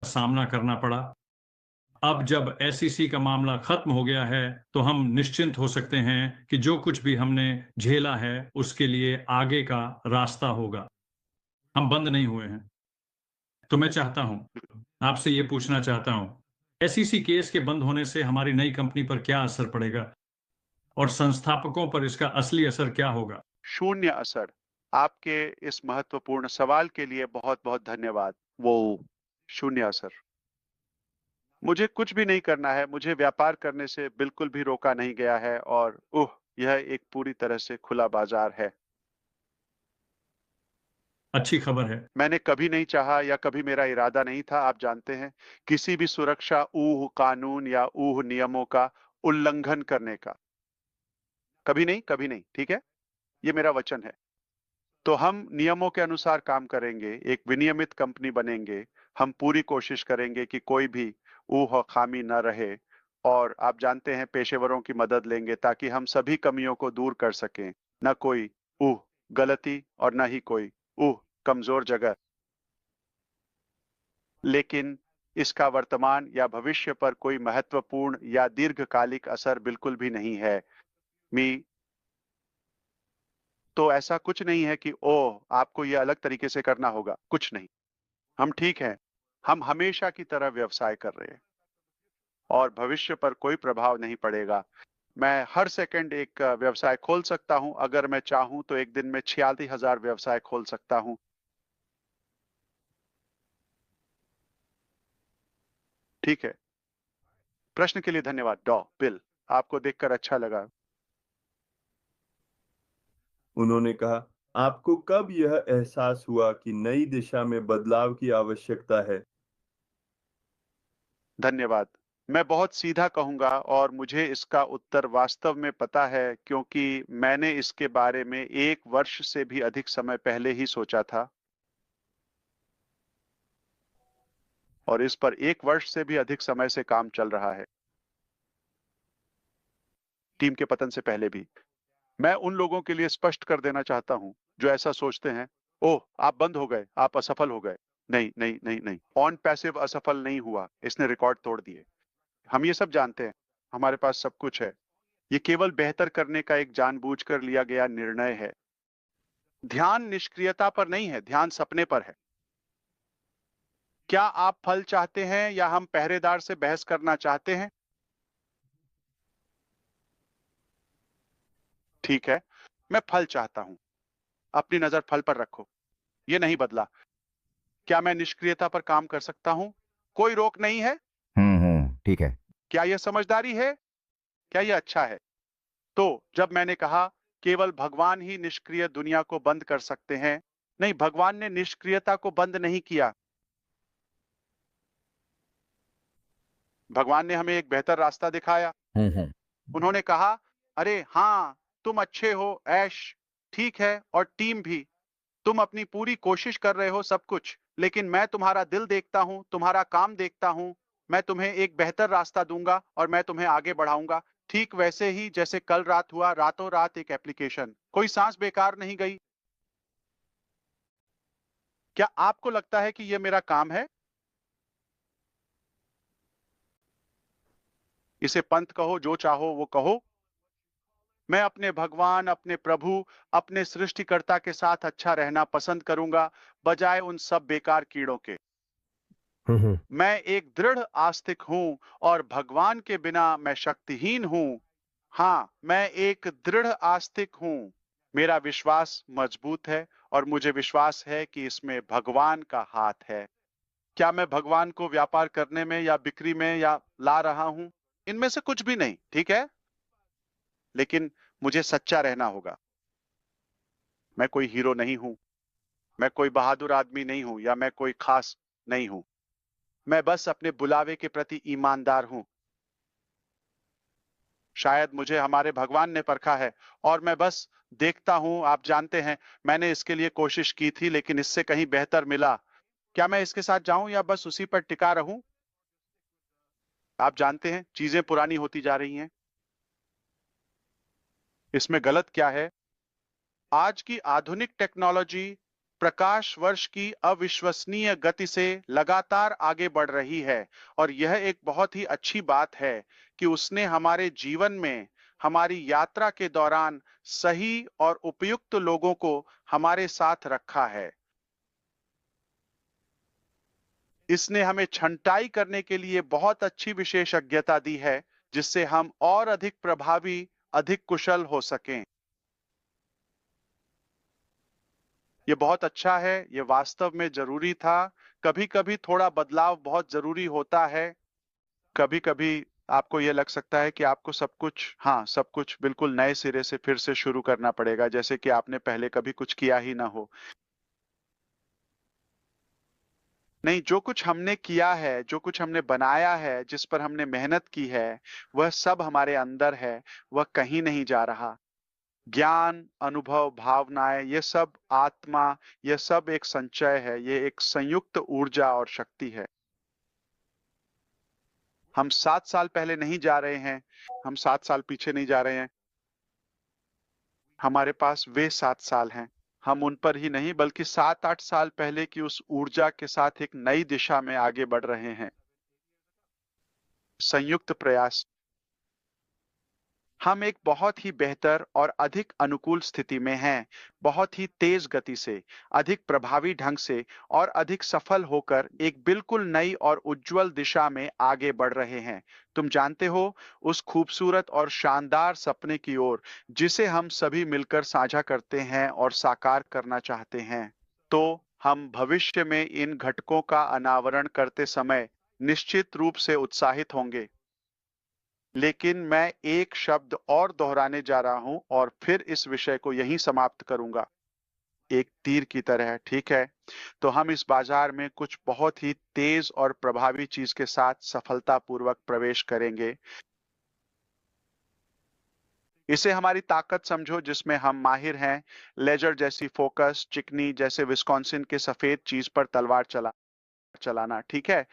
सामना करना पड़ा। अब जब एसईसी का मामला खत्म हो गया है, तो हम निश्चिंत हो सकते हैं कि जो कुछ भी हमने झेला है, उसके लिए आगे का रास्ता होगा। हम बंद नहीं हुए हैं। तो मैं चाहता हूँ, आपसे ये पूछना चाहता हूँ, एसईसी केस के बंद होने से हमारी नई कंपनी पर क्या असर पड़ेगा? और संस्थापकों पर इसका असली असर क्या होगा? शून्य असर। आपके इस महत्वपूर्ण सवाल के लिए बहुत-बहुत धन्यवाद। वो शून्य असर। मुझे कुछ भी नहीं करना है, मुझे व्यापार करने से बिल्कुल भी रोका नहीं गया है और यह एक पूरी तरह से खुला बाज़ार है। अच्छी खबर है। मैंने कभी नहीं चाहा या कभी मेरा इरादा नहीं था, आप जानते हैं, किसी भी सुरक्षा कानून या नियमों का उल्लंघन करने का। कभी नहीं, ठीक है? ये मेरा वचन है। तो हम नियमों के अनुसार काम करेंगे, एक विनियमित कंपनी बनेंगे। हम पूरी कोशिश करेंगे कि कोई भी खामी ना रहे और आप जानते हैं पेशेवरों की मदद लेंगे ताकि हम सभी कमियों को दूर कर सकें। ना कोई गलती और ना ही कोई कमजोर जगह। लेकिन इसका वर्तमान या भविष्य पर कोई महत्वपूर्ण या दीर्घकालिक असर बिल्कुल भी नहीं है। मी तो ऐसा कुछ नहीं है कि आपको ये अलग तरीके से करना होगा, कुछ नहीं। हम ठीक हैं। हम हमेशा की तरह व्यवसाय कर रहे हैं और भविष्य पर कोई प्रभाव नहीं पड़ेगा। मैं हर सेकंड एक व्यवसाय खोल सकता हूं। अगर मैं चाहूं तो एक दिन में 46,000 व्यवसाय खोल सकता हूं। ठीक है। प्रश्न के लिए धन्यवाद बिल। आपको देखकर अच्छा लगा। उन्होंने कहा, आपको कब यह एहसास हुआ कि नई दिशा में बदलाव की आवश्यकता है? धन्यवाद। मैं बहुत सीधा कहूंगा और मुझे इसका उत्तर वास्तव में पता है क्योंकि मैंने इसके बारे में 1 वर्ष से भी अधिक समय पहले ही सोचा था और इस पर 1 वर्ष से भी अधिक समय से काम चल रहा है, टीम के पतन से पहले भी। मैं उन लोगों के लिए स्पष्ट कर देना चाहता हूं जो ऐसा सोचते हैं, आप बंद हो गए, आप असफल हो गए। नहीं, नहीं, नहीं, नहीं। ऑन पैसिव असफल नहीं हुआ, इसने रिकॉर्ड तोड़ दिए। हम ये सब जानते हैं, हमारे पास सब कुछ है। ये केवल बेहतर करने का एक जानबूझकर लिया गया निर्णय है। ध्यान निष्क्रियता पर नहीं है, ध्यान सपने पर है। क्या आप फल चाहते हैं या हम पहरेदार से बहस करना चाहते हैं? ठीक है, मैं फल चाहता हूं। अपनी नजर फल पर रखो। ये नहीं बदला। क्या मैं निष्क्रियता पर काम कर सकता हूं? कोई रोक नहीं है। ठीक है। क्या यह समझदारी है? क्या यह अच्छा है? तो जब मैंने कहा केवल भगवान ही निष्क्रिय दुनिया को बंद कर सकते हैं, नहीं, भगवान ने निष्क्रियता को बंद नहीं किया। भगवान ने हमें एक बेहतर रास्ता दिखाया। हम्म। उन्होंने कहा, अरे हाँ, तुम अच्छे हो, ऐश, ठीक है, और टीम भी। तुम अपनी पूरी कोशिश कर रहे हो सब कुछ, लेकिन मैं तुम्हारा दिल देखता हूं, तुम्हारा काम देखता हूं। मैं तुम्हें एक बेहतर रास्ता दूंगा और मैं तुम्हें आगे बढ़ाऊंगा। ठीक वैसे ही जैसे कल रात हुआ, रातों रात एक एप्लीकेशन, कोई सांस बेकार नहीं गई। क्या आपको लगता है कि यह मेरा काम है? इसे पंथ कहो, जो चाहो वो कहो। मैं अपने भगवान, अपने प्रभु, अपने सृष्टिकर्ता के साथ अच्छा रहना पसंद करूंगा, बजाय उन सब बेकार कीड़ों के। हम्म। मैं एक दृढ़ आस्तिक हूं और भगवान के बिना मैं शक्तिहीन हूं। हाँ, मैं एक दृढ़ आस्तिक हूं। मेरा विश्वास मजबूत है और मुझे विश्वास है कि इसमें भगवान का हाथ है। क्या मैं भगवान को व्यापार करने में या बिक्री में या ला रहा हूं? इनमें से कुछ भी नहीं, ठीक है? लेकिन मुझे सच्चा रहना होगा। मैं कोई हीरो नहीं हूं, मैं कोई बहादुर आदमी नहीं हूं या मैं कोई खास नहीं हूं। मैं बस अपने बुलावे के प्रति ईमानदार हूं। शायद मुझे हमारे भगवान ने परखा है और मैं बस देखता हूं। आप जानते हैं, मैंने इसके लिए कोशिश की थी लेकिन इससे कहीं बेहतर मिला। क्या मैं इसके साथ जाऊं या बस उसी पर टिका रहूं? आप जानते हैं, चीजें पुरानी होती जा रही हैं। इसमें गलत क्या है? आज की आधुनिक टेक्नोलॉजी प्रकाश वर्ष की अविश्वसनीय गति से लगातार आगे बढ़ रही है और यह एक बहुत ही अच्छी बात है कि उसने हमारे जीवन में हमारी यात्रा के दौरान सही और उपयुक्त लोगों को हमारे साथ रखा है। इसने हमें छंटाई करने के लिए बहुत अच्छी विशेषज्ञता दी है जिससे हम और अधिक प्रभावी, अधिक कुशल हो सकें। ये बहुत अच्छा है, ये वास्तव में जरूरी था। कभी-कभी थोड़ा बदलाव बहुत जरूरी होता है। कभी-कभी आपको ये लग सकता है कि आपको सब कुछ बिल्कुल नए सिरे से फिर से शुरू करना पड़ेगा, जैसे कि आपने पहले कभी कुछ किया ही ना हो। नहीं, जो कुछ हमने किया है, जो कुछ हमने बनाया है, जिस पर हमने मेहनत की है, वह सब हमारे अंदर है, वह कहीं नहीं जा रहा। ज्ञान, अनुभव, भावनाएं, ये सब आत्मा, ये सब एक संचय है, ये एक संयुक्त ऊर्जा और शक्ति है। हम 7 साल पहले नहीं जा रहे हैं, हम 7 साल पीछे नहीं जा रहे हैं। हमारे पास वे 7 साल हैं। हम उन पर ही नहीं बल्कि 7-8 साल पहले की उस ऊर्जा के साथ एक नई दिशा में आगे बढ़ रहे हैं। संयुक्त प्रयास। हम एक बहुत ही बेहतर और अधिक अनुकूल स्थिति में हैं, बहुत ही तेज गति से, अधिक प्रभावी ढंग से और अधिक सफल होकर एक बिल्कुल नई और उज्जवल दिशा में आगे बढ़ रहे हैं। तुम जानते हो, उस खूबसूरत और शानदार सपने की ओर जिसे हम सभी मिलकर साझा करते हैं और साकार करना चाहते हैं। तो हम भविष्य में इन घटकों का अनावरण करते समय निश्चित रूप से उत्साहित होंगे। लेकिन मैं एक शब्द और दोहराने जा रहा हूं और फिर इस विषय को यहीं समाप्त करूंगा। एक तीर की तरह, ठीक है? तो हम इस बाजार में कुछ बहुत ही तेज और प्रभावी चीज के साथ सफलतापूर्वक प्रवेश करेंगे। इसे हमारी ताकत समझो जिसमें हम माहिर हैं। लेजर जैसी फोकस, चिकनी जैसे विस्कॉन्सिन के सफेद चीज पर तलवार चलाना, ठीक है?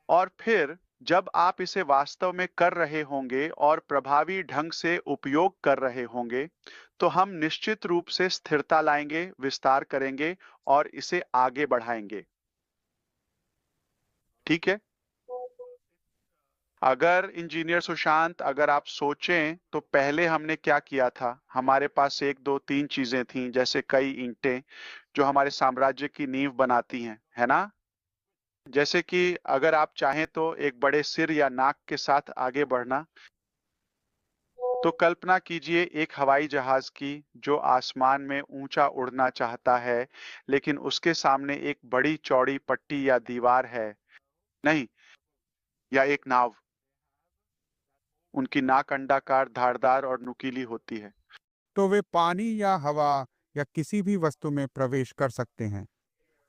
और फिर जब आप इसे वास्तव में कर रहे होंगे और प्रभावी ढंग से उपयोग कर रहे होंगे, तो हम निश्चित रूप से स्थिरता लाएंगे, विस्तार करेंगे और इसे आगे बढ़ाएंगे। ठीक है? अगर इंजीनियर सुशांत, अगर आप सोचें तो पहले हमने क्या किया था? हमारे पास 1, 2, 3 चीजें थीं, जैसे कई ईंटें जो हमारे साम्राज्य की नींव बनाती हैं, है ना? जैसे कि अगर आप चाहें तो एक बड़े सिर या नाक के साथ आगे बढ़ना, तो कल्पना कीजिए एक हवाई जहाज की जो आसमान में ऊंचा उड़ना चाहता है, लेकिन उसके सामने एक बड़ी चौड़ी पट्टी या दीवार है। नहीं, या एक नाव। उनकी नाक अंडाकार, धारदार और नुकीली होती है। तो वे पानी या हवा या किसी भी वस्तु में प्रवेश कर सकते हैं,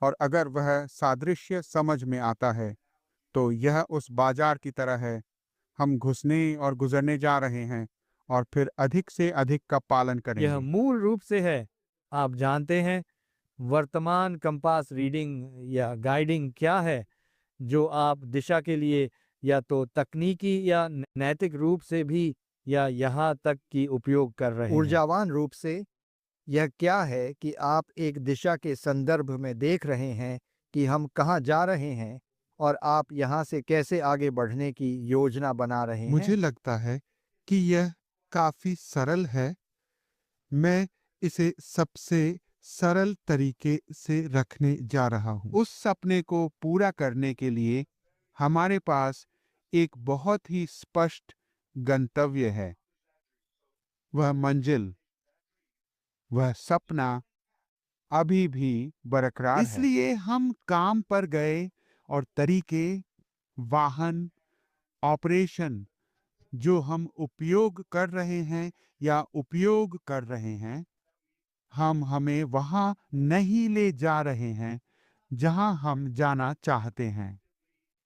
और अगर वह सादृश्य समझ में आता है तो यह उस बाजार की तरह है। हम घुसने और गुजरने जा रहे हैं और फिर अधिक से अधिक का पालन यह करेंगे। मूल रूप से है, आप जानते हैं, वर्तमान कंपास रीडिंग या गाइडिंग क्या है जो आप दिशा के लिए या तो तकनीकी या नैतिक रूप से भी या यहाँ तक कि उपयोग कर रहे हैं। ऊर्जावान रूप से यह क्या है कि आप एक दिशा के संदर्भ में देख रहे हैं कि हम कहाँ जा रहे हैं और आप यहाँ से कैसे आगे बढ़ने की योजना बना रहे हैं। मुझे लगता है कि यह काफी सरल है। मैं इसे सबसे सरल तरीके से रखने जा रहा हूँ। उस सपने को पूरा करने के लिए हमारे पास एक बहुत ही स्पष्ट गंतव्य है। वह मंजिल, वह सपना अभी भी बरकरार है। इसलिए हम काम पर गए और तरीके, वाहन, ऑपरेशन जो हम उपयोग कर रहे हैं या उपयोग कर रहे हैं, हम हमें वहां नहीं ले जा रहे हैं जहां हम जाना चाहते हैं।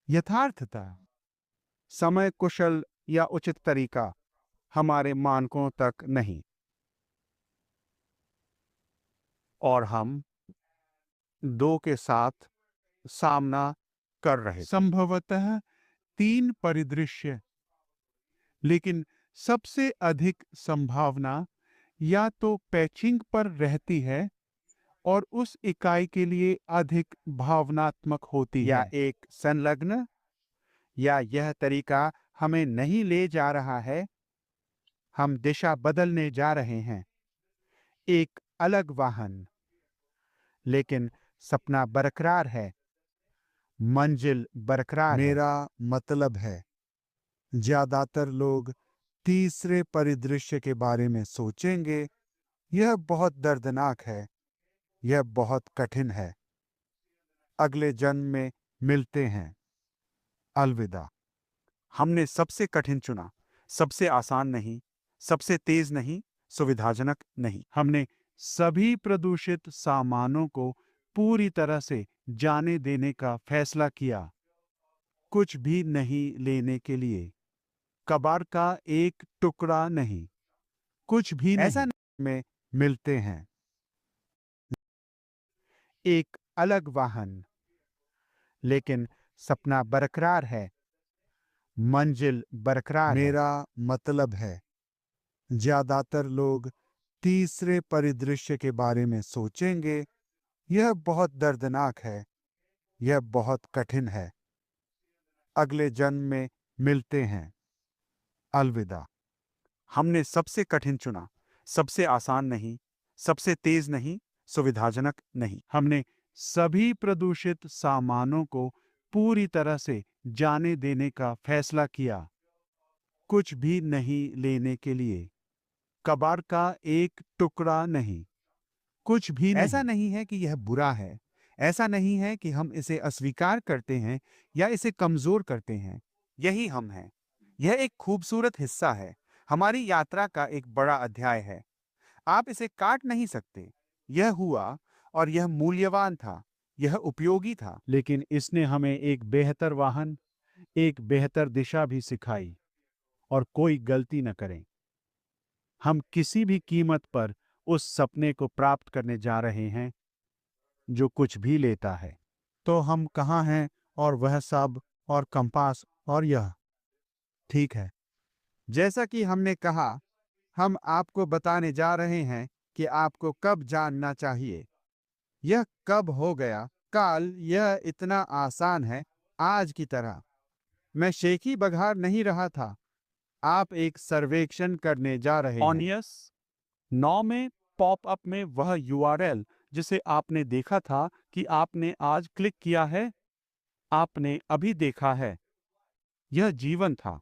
यथार्थता, समय कुशल या उचित तरीका हमारे मानकों तक नहीं, और हम दो के साथ सामना कर रहे थे। संभवतः 3 परिदृश्य, लेकिन सबसे अधिक संभावना या तो पैचिंग पर रहती है और उस इकाई के लिए अधिक भावनात्मक होती या है। एक संलग्न, या यह तरीका हमें नहीं ले जा रहा है, हम दिशा बदलने जा रहे हैं। एक अलग वाहन, लेकिन सपना बरकरार है, मंजिल बरकरार है। मेरा मतलब है, ज्यादातर लोग तीसरे परिदृश्य के बारे में सोचेंगे, यह बहुत दर्दनाक है, यह बहुत कठिन है। अगले जन्म में मिलते हैं। अलविदा। हमने सबसे कठिन चुना, सबसे आसान नहीं, सबसे तेज नहीं, सुविधाजनक नहीं। हमने सभी प्रदूषित सामानों को पूरी तरह से जाने देने का फैसला किया, कुछ भी नहीं लेने के लिए, कबाड़ का एक टुकड़ा नहीं, कुछ भी नहीं। ऐसा में मिलते हैं। एक अलग वाहन, लेकिन सपना बरकरार है, मंजिल बरकरार है। मेरा मतलब है, ज्यादातर लोग तीसरे परिदृश्य के बारे में सोचेंगे, यह बहुत दर्दनाक है, यह बहुत कठिन है। अगले जन्म में मिलते हैं। अलविदा। हमने सबसे कठिन चुना, सबसे आसान नहीं, सबसे तेज नहीं, सुविधाजनक नहीं। हमने सभी प्रदूषित सामानों को पूरी तरह से जाने देने का फैसला किया, कुछ भी नहीं लेने के लिए, कबाड़ का एक टुकड़ा नहीं, कुछ भी नहीं। ऐसा नहीं है कि यह बुरा है, ऐसा नहीं है कि हम इसे अस्वीकार करते हैं या इसे कमजोर करते हैं। यही हम हैं। यह एक खूबसूरत हिस्सा है, हमारी यात्रा का एक बड़ा अध्याय है। आप इसे काट नहीं सकते। यह हुआ और यह मूल्यवान था, यह उपयोगी था। लेकिन इसने हमें एक बेहतर वाहन, एक बेहतर दिशा भी सिखाई। और कोई गलती न करें, हम किसी भी कीमत पर उस सपने को प्राप्त करने जा रहे हैं जो कुछ भी लेता है। तो हम कहाँ हैं और वह सब और कंपास और यह ठीक है। जैसा कि हमने कहा, हम आपको बताने जा रहे हैं कि आपको कब जानना चाहिए। यह कब हो गया काल, यह इतना आसान है आज की तरह। मैं शेखी बघार नहीं रहा था। आप एक सर्वेक्षण करने जा रहे हैं। ऑनियस 9 में पॉपअप में वह यूआरएल जिसे आपने देखा था कि आपने आज क्लिक किया है, आपने अभी देखा है। यह जीवन था।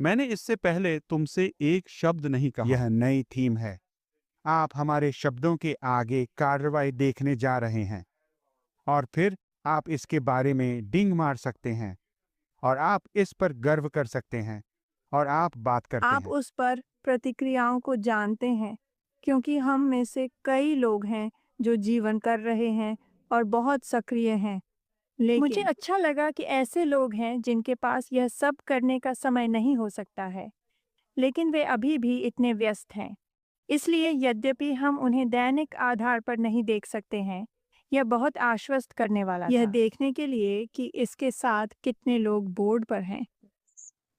मैंने इससे पहले तुमसे एक शब्द नहीं कहा। यह नई थीम है। आप हमारे शब्दों के आगे कार्रवाई देखने जा रहे हैं, और फिर आप इसके बारे में डिंग मार सकते हैं, और आप इस पर गर्व कर सकते हैं, और आप बात करते आप हैं। उस पर प्रतिक्रियाओं को जानते हैं, क्योंकि हम में से कई लोग हैं जो जीवन कर रहे हैं और बहुत सक्रिय हैं। लेकिन मुझे अच्छा लगा कि ऐसे लोग हैं जिनके पास यह सब करने का समय नहीं हो सकता है, लेकिन वे अभी भी इतने व्यस्त हैं। इसलिए यद्यपि हम उन्हें दैनिक आधार पर नहीं देख सकते हैं, यह बहुत आश्वस्त करने वाला यह देखने के लिए कि इसके साथ कितने लोग बोर्ड पर हैं।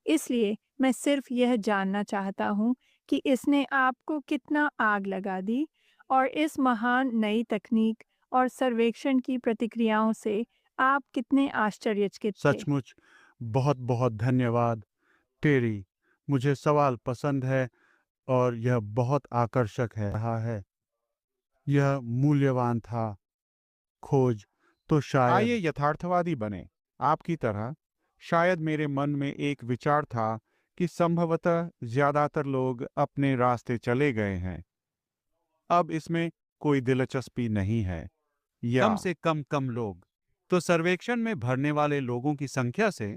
इसलिए मैं सिर्फ यह जानना चाहता हूँ कि इसने आपको कितना आग लगा दी, और इस महान नई तकनीक और सर्वेक्षण की प्रतिक्रियाओं से आप कितने आश्चर्यचकित थे। सचमुच बहुत बहुत धन्यवाद टेरी। मुझे सवाल पसंद है और यह बहुत आकर्षक है रहा है। यह मूल्यवान था। खोज तो शायद आइए यथार्थवादी बने। आपकी तरह शायद मेरे मन में एक विचार था कि संभवतः ज्यादातर लोग अपने रास्ते चले गए हैं। अब इसमें कोई दिलचस्पी नहीं है, या कम से कम लोग। तो सर्वेक्षण में भरने वाले लोगों की संख्या से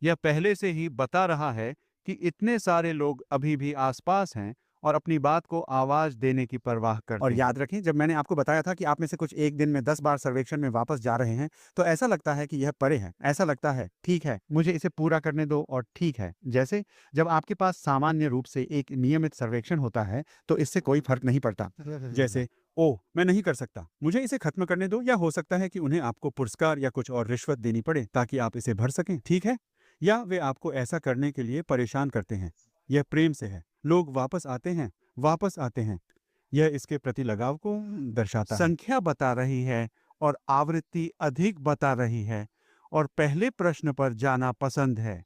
यह पहले से ही बता रहा है कि इतने सारे लोग अभी भी आसपास हैं और अपनी बात को आवाज देने की परवाह करते और हैं। याद रखें, जब मैंने आपको बताया था कि आप में से कुछ एक दिन में 10 बार सर्वेक्षण में वापस जा रहे हैं, तो ऐसा लगता है कि यह परे है। ऐसा लगता है ठीक है, मुझे इसे पूरा करने दो, और ठीक है। जैसे जब आपके पास सामान्य रूप से एक नियमित सर्वेक्षण होता है तो इससे कोई फर्क नहीं पड़ता। जैसे ओह, मैं नहीं कर सकता, मुझे इसे खत्म करने दो, या हो सकता है कि उन्हें आपको पुरस्कार या कुछ और रिश्वत देनी पड़े ताकि आप इसे भर सकें, ठीक है? या वे आपको ऐसा करने के लिए परेशान करते हैं। यह प्रेम से है। लोग वापस आते हैं, वापस आते हैं। यह इसके प्रति लगाव को दर्शाता है। संख्या बता रही है और आवृत्ति अधिक बता रही है और पहले प्रश्न पर जाना पसंद है।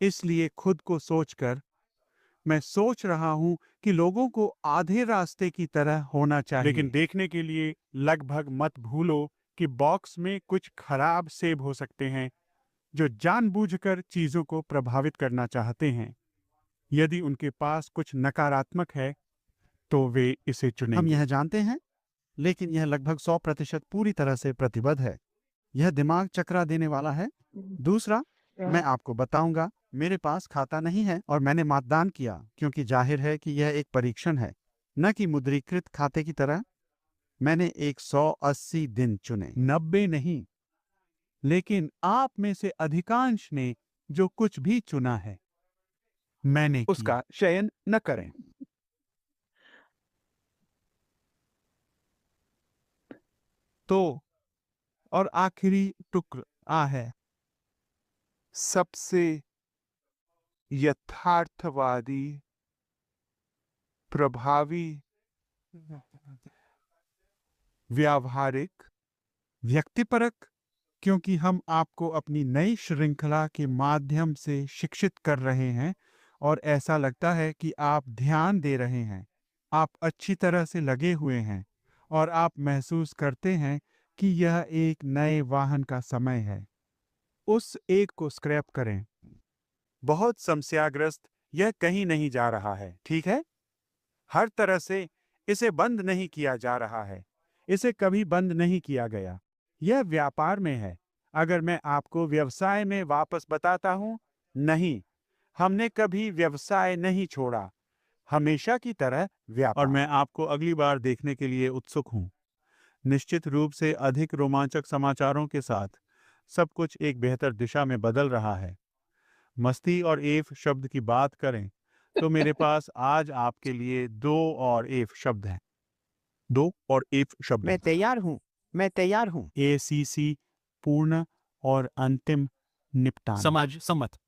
इसलिए खुद को सोचकर मैं सोच रहा हूं कि लोगों को आधे रास्ते की तरह होना चाहिए। लेकिन देखने के लिए लगभग मत भूलो कि बॉक्स में कुछ खराब सेब हो सकते हैं जो जानबूझकर चीजों को प्रभावित करना चाहते हैं। यदि उनके पास कुछ नकारात्मक है तो वे इसे चुनेंगे। हम यह जानते हैं, लेकिन यह लगभग 100% पूरी तरह से प्रतिबद्ध है। यह दिमाग चकरा देने वाला है। दूसरा, मैं आपको बताऊंगा, मेरे पास खाता नहीं है और मैंने मतदान किया क्योंकि जाहिर है कि यह एक परीक्षण है, न कि मुद्रीकृत खाते की तरह। मैंने 180 दिन चुने, 90 नहीं। लेकिन आप में से अधिकांश ने जो कुछ भी चुना है, मैंने उसका चयन न करें। तो और आखिरी टुकड़ा है सबसे यथार्थवादी, प्रभावी, व्यावहारिक, व्यक्तिपरक, क्योंकि हम आपको अपनी नई श्रृंखला के माध्यम से शिक्षित कर रहे हैं और ऐसा लगता है कि आप ध्यान दे रहे हैं, आप अच्छी तरह से लगे हुए हैं और आप महसूस करते हैं कि यह एक नए वाहन का समय है। उस एक को स्क्रैप करें। बहुत समस्याग्रस्त, यह कहीं नहीं जा रहा है, ठीक है? हर तरह से इसे बंद नहीं किया जा रहा है। इसे कभी बंद नहीं किया गया। यह व्यापार में है। अगर मैं आपको व्यवसाय में वापस बताता हूं, नहीं, हमने कभी व्यवसाय नहीं छोड़ा, हमेशा की तरह व्यापार। और मैं आपको अगली बार देखने के लिए उत्सुक हूं। निश्चित रूप से अधिक रोमांचक समाचारों के साथ सब कुछ एक बेहतर दिशा में बदल रहा है। मस्ती और एफ शब्द की बात करें तो मेरे पास आज आपके लिए 2 और एफ शब्द हैं। 2 और एफ शब्द। मैं तैयार हूँ, मैं तैयार हूँ। ACC, पूर्ण और अंतिम निपटान। समाज सम्मत।